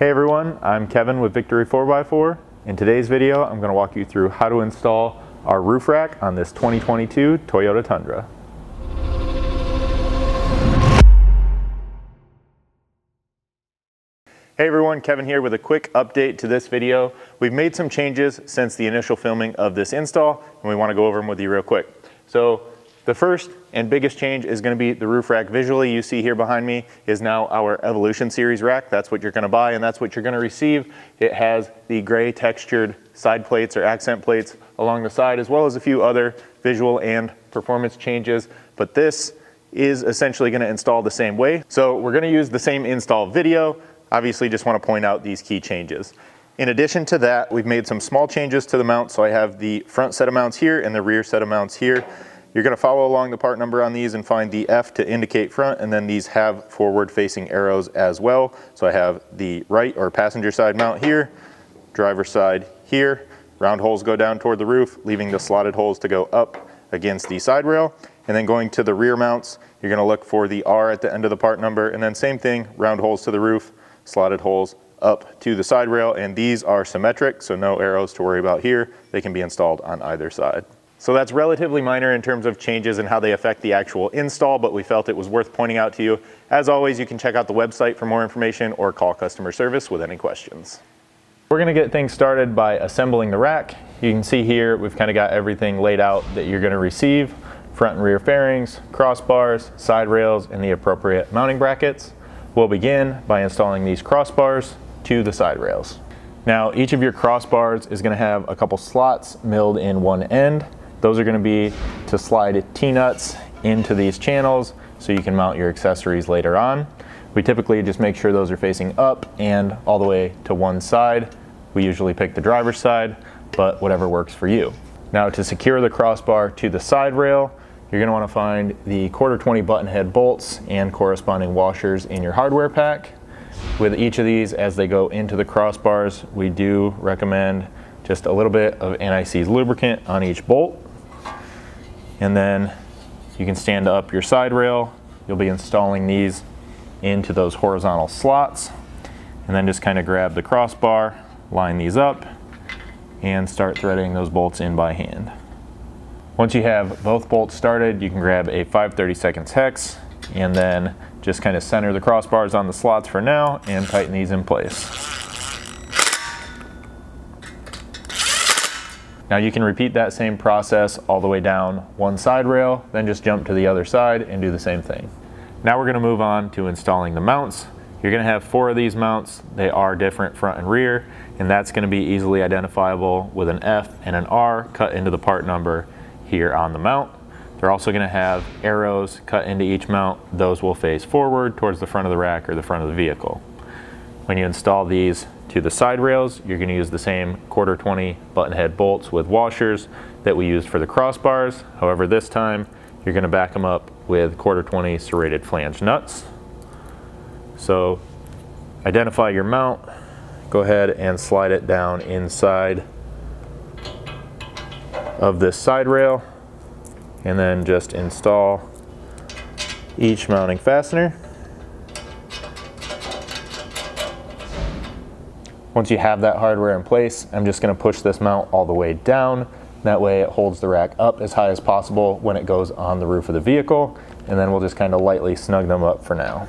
Hey everyone, I'm Kevin with Victory 4x4. In today's video, I'm going to walk you through how to install our roof rack on this 2022 Toyota Tundra. Hey everyone, Kevin here with a quick update to this video. We've made some changes since the initial filming of this install, and we want to go over them with you real quick. So the first and biggest change is going to be the roof rack. Visually, you see here behind me is now our Evolution Series rack. That's what you're going to buy and that's what you're going to receive. It has the gray textured side plates or accent plates along the side, as well as a few other visual and performance changes. But this is essentially going to install the same way. So we're going to use the same install video. Obviously, just want to point out these key changes. In addition to that, we've made some small changes to the mount. So I have the front set of mounts here and the rear set of mounts here. You're going to follow along the part number on these and find the F to indicate front, and then these have forward facing arrows as well. So I have the right or passenger side mount here, driver side here. Round holes go down toward the roof, leaving the slotted holes to go up against the side rail. And then going to the rear mounts, you're going to look for the R at the end of the part number, and then same thing, round holes to the roof, slotted holes up to the side rail, and these are symmetric, so no arrows to worry about here. They can be installed on either side. So that's relatively minor in terms of changes and how they affect the actual install, but we felt it was worth pointing out to you. As always, you can check out the website for more information or call customer service with any questions. We're going to get things started by assembling the rack. You can see here we've kind of got everything laid out that you're going to receive: front and rear fairings, crossbars, side rails, and the appropriate mounting brackets. We'll begin by installing these crossbars to the side rails. Now, each of your crossbars is going to have a couple slots milled in one end. Those are going to be to slide T-nuts into these channels so you can mount your accessories later on. We typically just make sure those are facing up and all the way to one side. We usually pick the driver's side, but whatever works for you. Now, to secure the crossbar to the side rail, you're going to want to find the 1/4 button head bolts and corresponding washers in your hardware pack. With each of these, as they go into the crossbars, we do recommend just a little bit of anti-seize lubricant on each bolt. And then you can stand up your side rail. You'll be installing these into those horizontal slots, and then just kind of grab the crossbar, line these up, and start threading those bolts in by hand. Once you have both bolts started, you can grab a 5/32 hex and then just kind of center the crossbars on the slots for now and tighten these in place. Now you can repeat that same process all the way down one side rail, then just jump to the other side and do the same thing. Now we're going to move on to installing the mounts. You're going to have 4 of these mounts. They are different front and rear, and that's going to be easily identifiable with an F and an R cut into the part number here on the mount. They're also going to have arrows cut into each mount. Those will face forward towards the front of the rack or the front of the vehicle. When you install these to the side rails, you're going to use the same 1/4 button head bolts with washers that we used for the crossbars. However, this time you're going to back them up with 1/4 serrated flange nuts. So identify your mount, go ahead and slide it down inside of this side rail, and then just install each mounting fastener. Once you have that hardware in place, I'm just going to push this mount all the way down. That way it holds the rack up as high as possible when it goes on the roof of the vehicle, and then we'll just kind of lightly snug them up for now.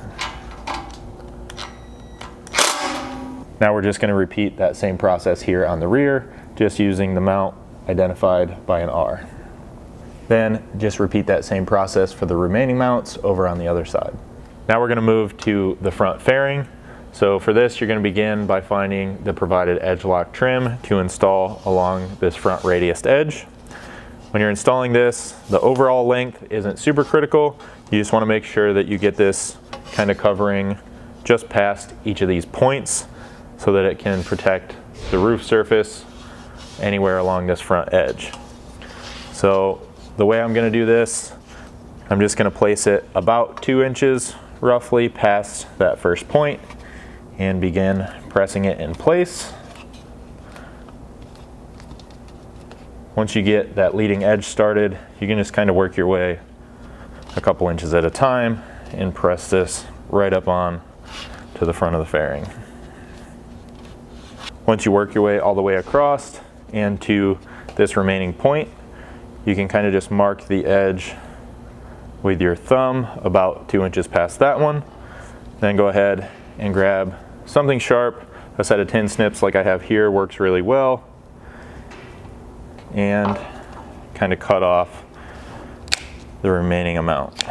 Now we're just going to repeat that same process here on the rear, just using the mount identified by an R. Then just repeat that same process for the remaining mounts over on the other side. Now we're going to move to the front fairing. So for this, you're going to begin by finding the provided edge lock trim to install along this front radiused edge. When you're installing this, the overall length isn't super critical. You just want to make sure that you get this kind of covering just past each of these points so that it can protect the roof surface anywhere along this front edge. So the way I'm going to do this, I'm just going to place it about 2 inches roughly past that first point and begin pressing it in place. Once you get that leading edge started, you can just kind of work your way a couple inches at a time and press this right up on to the front of the fairing. Once you work your way all the way across and to this remaining point, you can kind of just mark the edge with your thumb about 2 inches past that one. Then go ahead and grab something sharp. A set of tin snips like I have here works really well. And kind of cut off the remaining amount.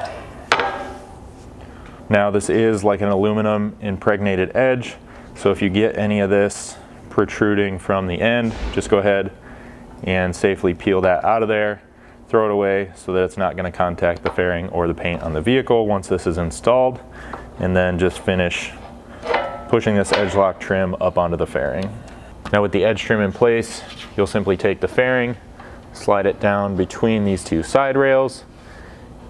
Now this is like an aluminum impregnated edge, so if you get any of this protruding from the end, just go ahead and safely peel that out of there, throw it away so that it's not going to contact the fairing or the paint on the vehicle once this is installed, and then just finish pushing this edge lock trim up onto the fairing. Now with the edge trim in place, you'll simply take the fairing, slide it down between these two side rails,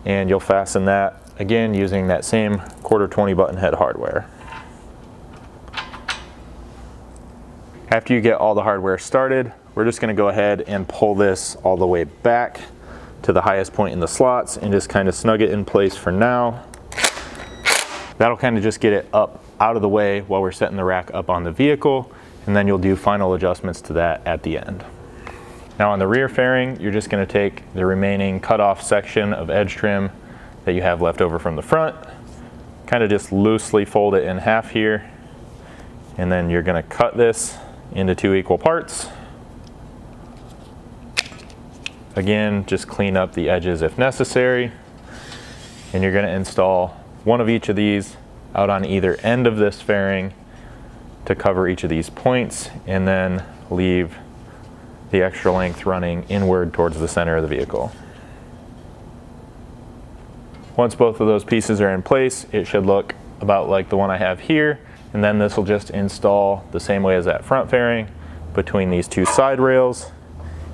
and you'll fasten that again using that same 1/4 button head hardware. After you get all the hardware started, we're just going to go ahead and pull this all the way back to the highest point in the slots and just kind of snug it in place for now. That'll kind of just get it up out of the way while we're setting the rack up on the vehicle, and then you'll do final adjustments to that at the end. Now on the rear fairing, you're just going to take the remaining cut off section of edge trim that you have left over from the front, kind of just loosely fold it in half here, and then you're going to cut this into 2 equal parts. Again, just clean up the edges if necessary, and you're going to install one of each of these out on either end of this fairing to cover each of these points, and then leave the extra length running inward towards the center of the vehicle. Once both of those pieces are in place, it should look about like the one I have here, and then this will just install the same way as that front fairing between these two side rails,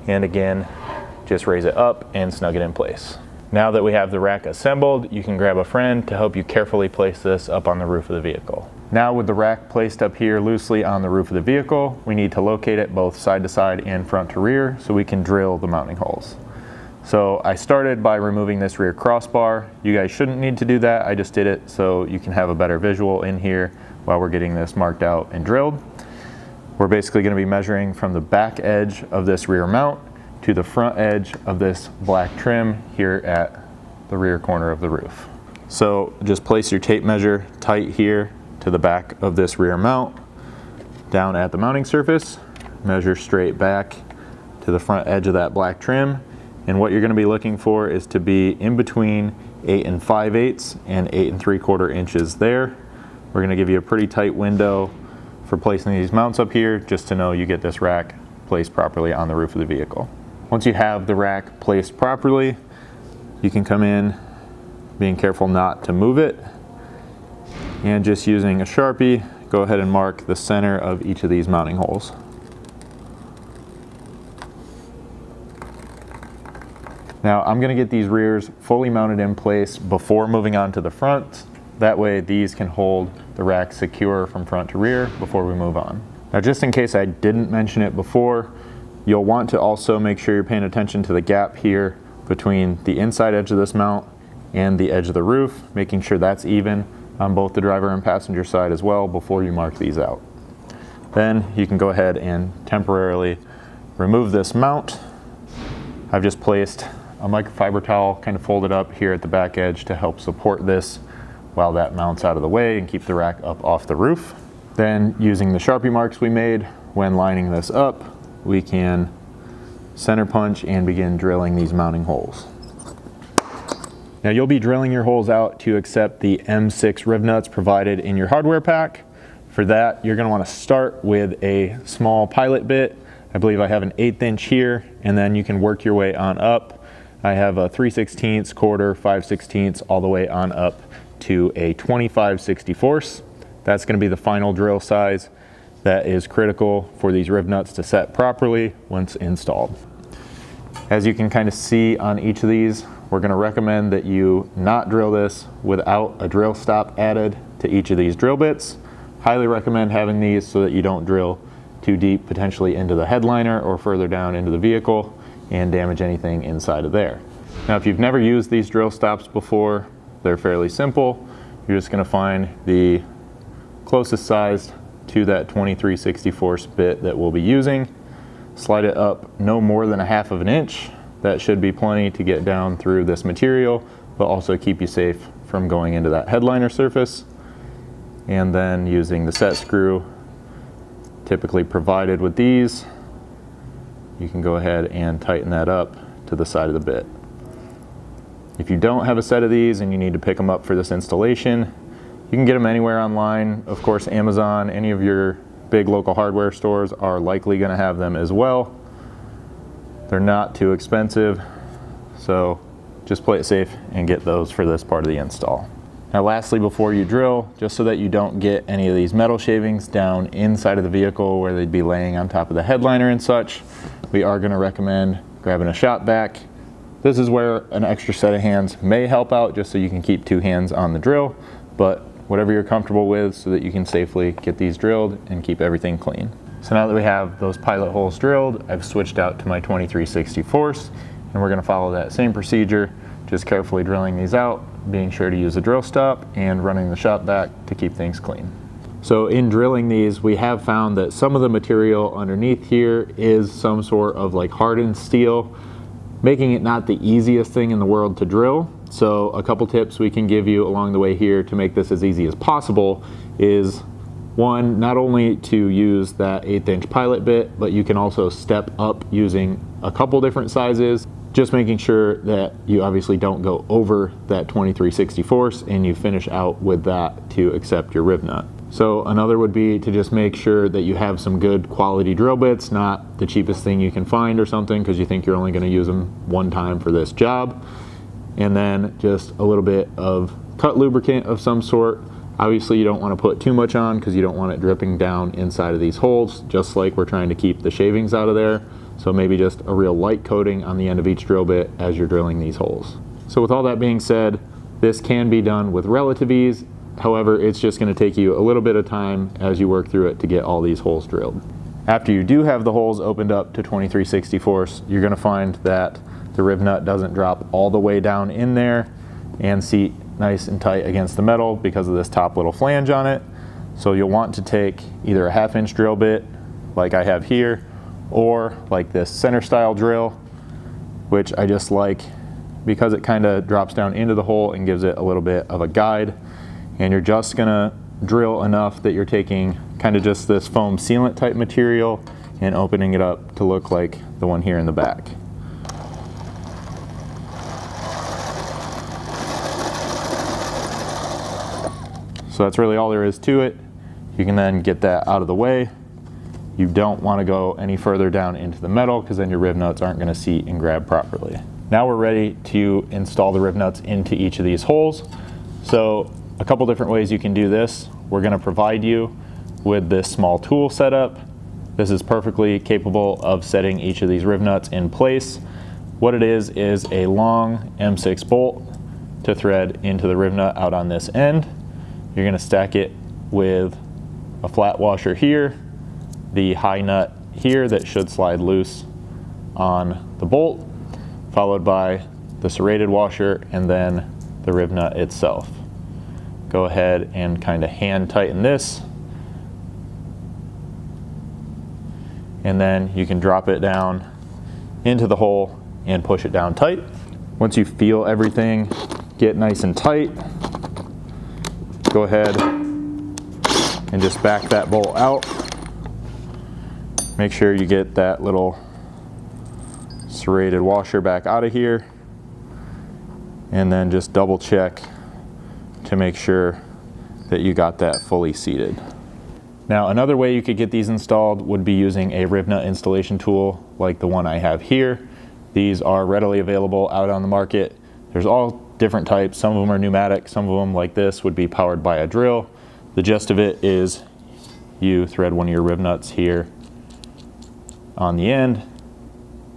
and again, just raise it up and snug it in place. Now that we have the rack assembled, you can grab a friend to help you carefully place this up on the roof of the vehicle. Now with the rack placed up here loosely on the roof of the vehicle, we need to locate it both side to side and front to rear so we can drill the mounting holes. So I started by removing this rear crossbar. You guys shouldn't need to do that, I just did it so you can have a better visual in here while we're getting this marked out and drilled. We're basically going to be measuring from the back edge of this rear mount to the front edge of this black trim here at the rear corner of the roof. So just place your tape measure tight here to the back of this rear mount, down at the mounting surface, measure straight back to the front edge of that black trim, and what you're going to be looking for is to be in between 8 5/8 and 8 3/4 inches there. We're going to give you a pretty tight window for placing these mounts up here, just to know you get this rack placed properly on the roof of the vehicle. Once you have the rack placed properly, you can come in being careful not to move it, and just using a Sharpie, go ahead and mark the center of each of these mounting holes. Now I'm going to get these rears fully mounted in place before moving on to the front. That way these can hold the rack secure from front to rear before we move on. Now just in case I didn't mention it before, you'll want to also make sure you're paying attention to the gap here between the inside edge of this mount and the edge of the roof, making sure that's even on both the driver and passenger side as well before you mark these out. Then you can go ahead and temporarily remove this mount. I've just placed a microfiber towel kind of folded up here at the back edge to help support this while that mounts out of the way and keep the rack up off the roof. Then using the Sharpie marks we made when lining this up, we can center punch and begin drilling these mounting holes. Now you'll be drilling your holes out to accept the M6 rivnuts provided in your hardware pack. For that, you're going to want to start with a small pilot bit. I believe I have an 1/8 inch here, and then you can work your way on up. I have a 3/16, quarter, 5/16, all the way on up to a 25/64. That's going to be the final drill size that is critical for these rivnuts to set properly once installed. As you can kind of see on each of these, we're going to recommend that you not drill this without a drill stop added to each of these drill bits. Highly recommend having these so that you don't drill too deep, potentially into the headliner or further down into the vehicle, and damage anything inside of there. Now if you've never used these drill stops before, they're fairly simple. You're just going to find the closest size to that 23/64 bit that we'll be using. Slide it up no more than 1/2 of an inch. That should be plenty to get down through this material, but also keep you safe from going into that headliner surface. And then using the set screw typically provided with these, you can go ahead and tighten that up to the side of the bit. If you don't have a set of these and you need to pick them up for this installation, you can get them anywhere online. Of course, Amazon, any of your big local hardware stores are likely going to have them as well. They're not too expensive, so just play it safe and get those for this part of the install. Now lastly, before you drill, just so that you don't get any of these metal shavings down inside of the vehicle where they'd be laying on top of the headliner and such, we are going to recommend grabbing a shop vac. This is where an extra set of hands may help out, just so you can keep 2 hands on the drill, but whatever you're comfortable with so that you can safely get these drilled and keep everything clean. So now that we have those pilot holes drilled, I've switched out to my 23/64, and we're going to follow that same procedure, just carefully drilling these out, being sure to use a drill stop and running the shop vac to keep things clean. So in drilling these, we have found that some of the material underneath here is some sort of like hardened steel, making it not the easiest thing in the world to drill. So a couple tips we can give you along the way here to make this as easy as possible is, one, not only to use that 1/8 inch pilot bit, but you can also step up using a couple different sizes, just making sure that you obviously don't go over that 23/64 and you finish out with that to accept your rib nut. So another would be to just make sure that you have some good quality drill bits, not the cheapest thing you can find or something because you think you're only going to use them one time for this job. And then just a little bit of cut lubricant of some sort. Obviously you don't want to put too much on because you don't want it dripping down inside of these holes, just like we're trying to keep the shavings out of there. So maybe just a real light coating on the end of each drill bit as you're drilling these holes. So with all that being said, this can be done with relative ease. However, it's just going to take you a little bit of time as you work through it to get all these holes drilled. After you do have the holes opened up to 23/64, you're going to find that the rib nut doesn't drop all the way down in there and seat nice and tight against the metal because of this top little flange on it. So you'll want to take either a 1/2 inch drill bit like I have here, or like this center style drill, which I just like because it kind of drops down into the hole and gives it a little bit of a guide. And you're just gonna drill enough that you're taking kind of just this foam sealant type material and opening it up to look like the one here in the back. So that's really all there is to it. You can then get that out of the way. You don't want to go any further down into the metal because then your rib nuts aren't going to seat and grab properly. Now we're ready to install the rib nuts into each of these holes. So a couple different ways you can do this. We're going to provide you with this small tool setup. This is perfectly capable of setting each of these rib nuts in place. What it is a long M6 bolt to thread into the rib nut out on this end. You're going to stack it with a flat washer here, the high nut here that should slide loose on the bolt, followed by the serrated washer and then the rib nut itself. Go ahead and kind of hand tighten this, and then you can drop it down into the hole and push it down tight. Once you feel everything get nice and tight, go ahead and just back that bolt out. Make sure you get that little serrated washer back out of here, and then just double check to make sure that you got that fully seated. Now another way you could get these installed would be using a rib nut installation tool like the one I have here. These are readily available out on the market. There's all different types. Some of them are pneumatic, some of them like this would be powered by a drill. The gist of it is you thread one of your rib nuts here on the end.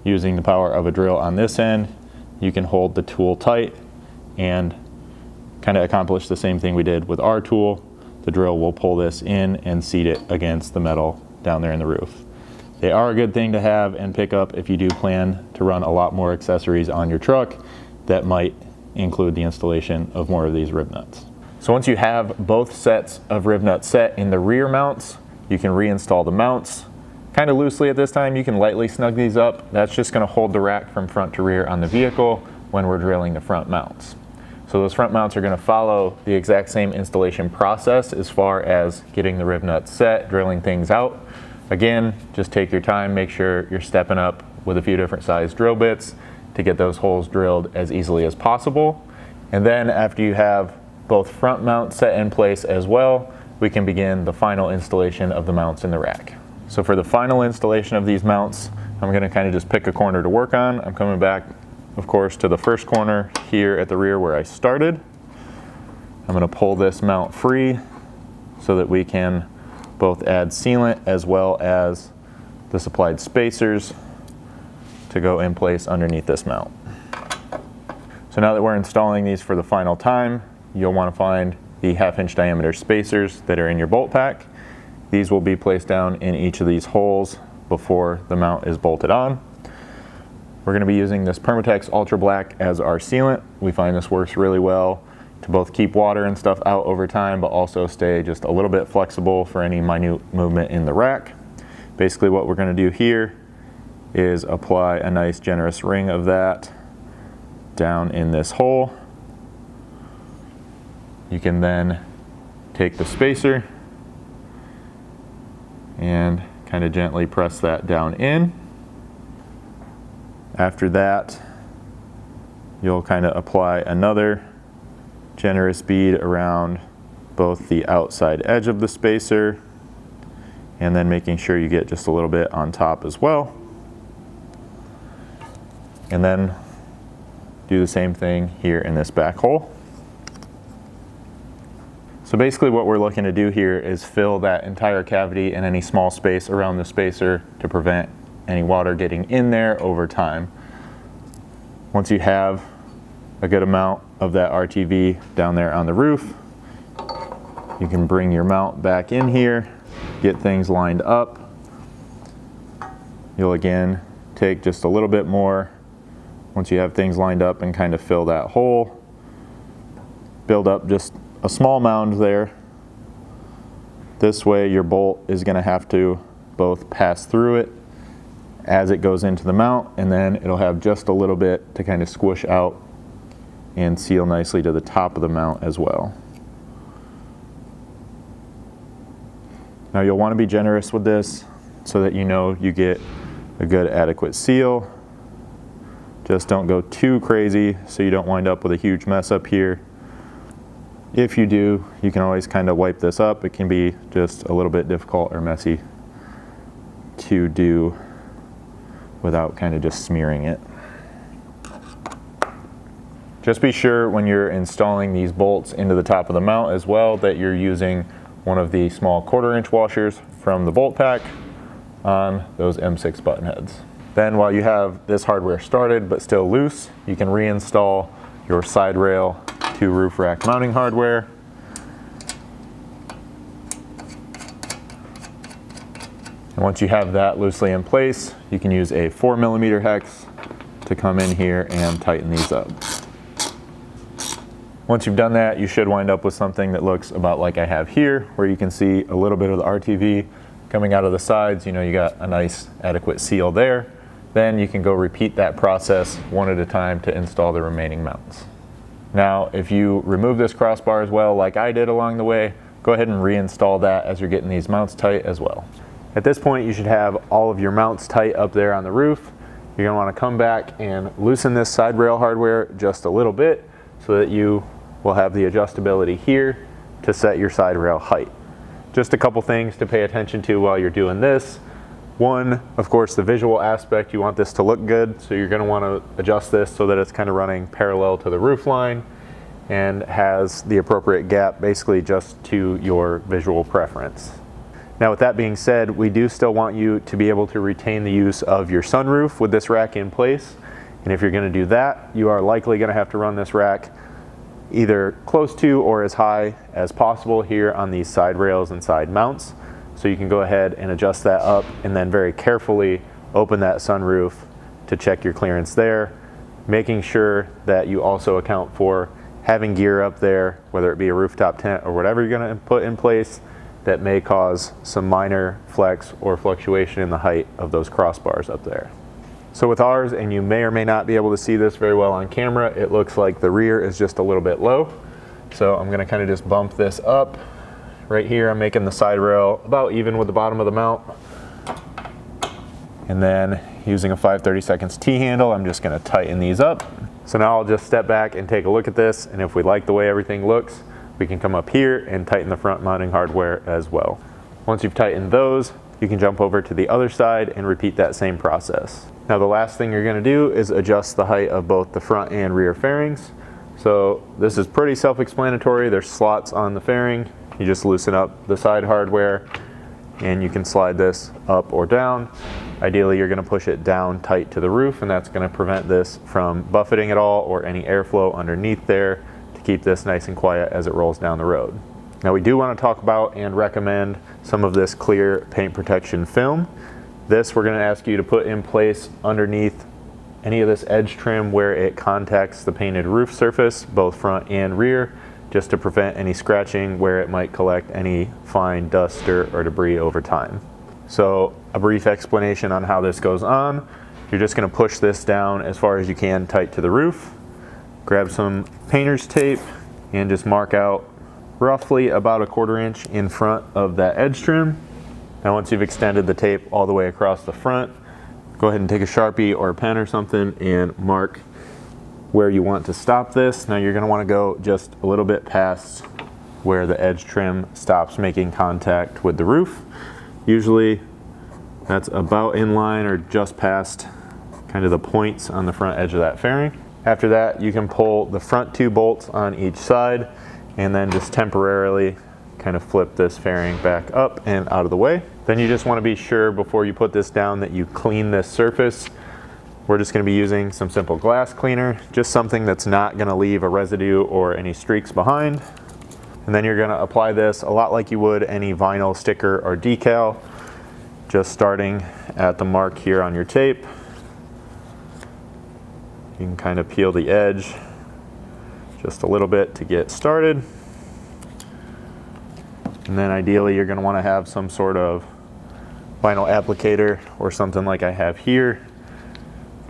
Using the power of a drill on this end, you can hold the tool tight and kind of accomplish the same thing we did with our tool. The drill will pull this in and seat it against the metal down there in the roof. They are a good thing to have and pick up if you do plan to run a lot more accessories on your truck that might include the installation of more of these rib nuts. So once you have both sets of rib nuts set in the rear mounts, you can reinstall the mounts kind of loosely at this time. You can lightly snug these up. That's just going to hold the rack from front to rear on the vehicle when we're drilling the front mounts. So those front mounts are going to follow the exact same installation process as far as getting the rivnuts set, drilling things out. Again, just take your time, make sure you're stepping up with a few different size drill bits to get those holes drilled as easily as possible. And then after you have both front mounts set in place as well, we can begin the final installation of the mounts in the rack. So for the final installation of these mounts, I'm going to kind of just pick a corner to work on. I'm coming back, of course, to the first corner here at the rear where I started. I'm going to pull this mount free so that we can both add sealant as well as the supplied spacers to go in place underneath this mount. So now that we're installing these for the final time, you'll want to find the 1/2 inch diameter spacers that are in your bolt pack. These will be placed down in each of these holes before the mount is bolted on. We're going to be using this Permatex Ultra Black as our sealant. We find this works really well to both keep water and stuff out over time, but also stay just a little bit flexible for any minute movement in the rack. Basically what we're going to do here is apply a nice generous ring of that down in this hole. You can then take the spacer and kind of gently press that down in. After that, you'll kind of apply another generous bead around both the outside edge of the spacer and then making sure you get just a little bit on top as well. And then do the same thing here in this back hole. So basically what we're looking to do here is fill that entire cavity and any small space around the spacer to prevent any water getting in there over time. Once you have a good amount of that RTV down there on the roof, you can bring your mount back in here, get things lined up. You'll again take just a little bit more once you have things lined up and kind of fill that hole. Build up just a small mound there. This way your bolt is going to have to both pass through it as it goes into the mount, and then it'll have just a little bit to kind of squish out and seal nicely to the top of the mount as well. Now you'll want to be generous with this so that you know you get a good adequate seal. Just don't go too crazy so you don't wind up with a huge mess up here. If you do, you can always kind of wipe this up. It can be just a little bit difficult or messy to do without kind of just smearing it. Just be sure when you're installing these bolts into the top of the mount as well that you're using one of the small 1/4 inch washers from the bolt pack on those M6 button heads. Then while you have this hardware started but still loose, you can reinstall your side rail to roof rack mounting hardware. And once you have that loosely in place, you can use a 4mm hex to come in here and tighten these up. Once you've done that, you should wind up with something that looks about like I have here, where you can see a little bit of the RTV coming out of the sides. You know, you got a nice adequate seal there. Then you can go repeat that process one at a time to install the remaining mounts. Now, if you remove this crossbar as well, like I did along the way, go ahead and reinstall that as you're getting these mounts tight as well. At this point, you should have all of your mounts tight up there on the roof. You're gonna wanna come back and loosen this side rail hardware just a little bit so that you will have the adjustability here to set your side rail height. Just a couple things to pay attention to while you're doing this. One, of course, the visual aspect. You want this to look good, so you're gonna wanna adjust this so that it's kind of running parallel to the roof line and has the appropriate gap basically just to your visual preference. Now with that being said, we do still want you to be able to retain the use of your sunroof with this rack in place. And if you're gonna do that, you are likely gonna have to run this rack either close to or as high as possible here on these side rails and side mounts. So you can go ahead and adjust that up and then very carefully open that sunroof to check your clearance there, making sure that you also account for having gear up there, whether it be a rooftop tent or whatever you're gonna put in place, that may cause some minor flex or fluctuation in the height of those crossbars up there. So with ours, and you may or may not be able to see this very well on camera, it looks like the rear is just a little bit low. So I'm gonna kind of just bump this up. Right here, I'm making the side rail about even with the bottom of the mount. And then using a 5/32 T-handle, I'm just gonna tighten these up. So now I'll just step back and take a look at this, and if we like the way everything looks, we can come up here and tighten the front mounting hardware as well. Once you've tightened those, you can jump over to the other side and repeat that same process. Now the last thing you're gonna do is adjust the height of both the front and rear fairings. So this is pretty self-explanatory. There's slots on the fairing. You just loosen up the side hardware and you can slide this up or down. Ideally, you're gonna push it down tight to the roof, and that's gonna prevent this from buffeting at all or any airflow underneath there to keep this nice and quiet as it rolls down the road. Now we do wanna talk about and recommend some of this clear paint protection film. This we're gonna ask you to put in place underneath any of this edge trim where it contacts the painted roof surface, both front and rear, just to prevent any scratching where it might collect any fine dust, dirt, or debris over time. So a brief explanation on how this goes on. You're just gonna push this down as far as you can tight to the roof, grab some painter's tape, and just mark out roughly about a 1/4 inch in front of that edge trim. Now once you've extended the tape all the way across the front, go ahead and take a Sharpie or a pen or something and mark where you want to stop this. Now you're gonna wanna go just a little bit past where the edge trim stops making contact with the roof. Usually that's about in line or just past kind of the points on the front edge of that fairing. After that, you can pull the front 2 bolts on each side and then just temporarily kind of flip this fairing back up and out of the way. Then you just wanna be sure before you put this down that you clean this surface. We're just gonna be using some simple glass cleaner, just something that's not gonna leave a residue or any streaks behind. And then you're gonna apply this a lot like you would any vinyl sticker or decal, just starting at the mark here on your tape. You can kind of peel the edge just a little bit to get started. And then ideally you're gonna wanna have some sort of vinyl applicator or something like I have here.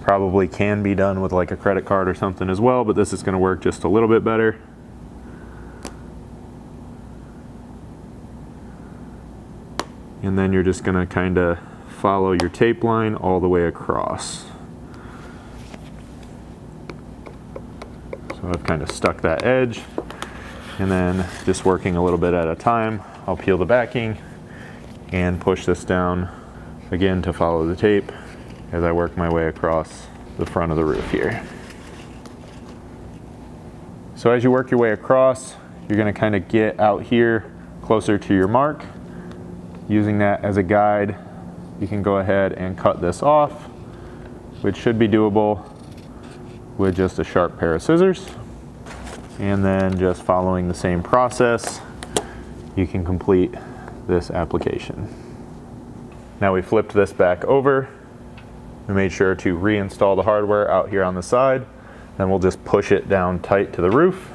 Probably can be done with like a credit card or something as well, but this is gonna work just a little bit better. And then you're just gonna kinda follow your tape line all the way across. So I've kind of stuck that edge, and then just working a little bit at a time, I'll peel the backing and push this down again to follow the tape as I work my way across the front of the roof here. So as you work your way across, you're gonna kind of get out here closer to your mark. Using that as a guide, you can go ahead and cut this off, which should be doable with just a sharp pair of scissors. And then just following the same process, you can complete this application. Now we flipped this back over. We made sure to reinstall the hardware out here on the side. Then we'll just push it down tight to the roof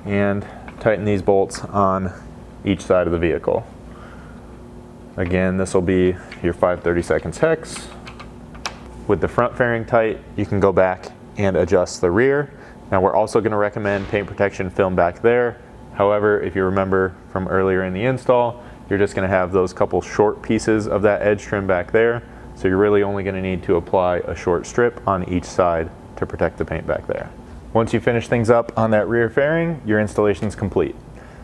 and tighten these bolts on each side of the vehicle. Again, this will be your 5/32 hex. With the front fairing tight, you can go back and adjust the rear. Now we're also going to recommend paint protection film back there. However, if you remember from earlier in the install, you're just going to have those couple short pieces of that edge trim back there. So you're really only going to need to apply a short strip on each side to protect the paint back there. Once you finish things up on that rear fairing, your installation is complete.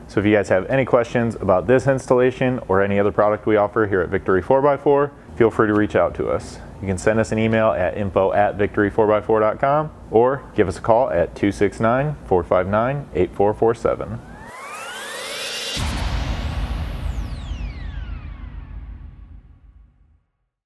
So if you guys have any questions about this installation or any other product we offer here at Victory 4x4, feel free to reach out to us. You can send us an email at info@victory4x4.com or give us a call at 269-459-8447.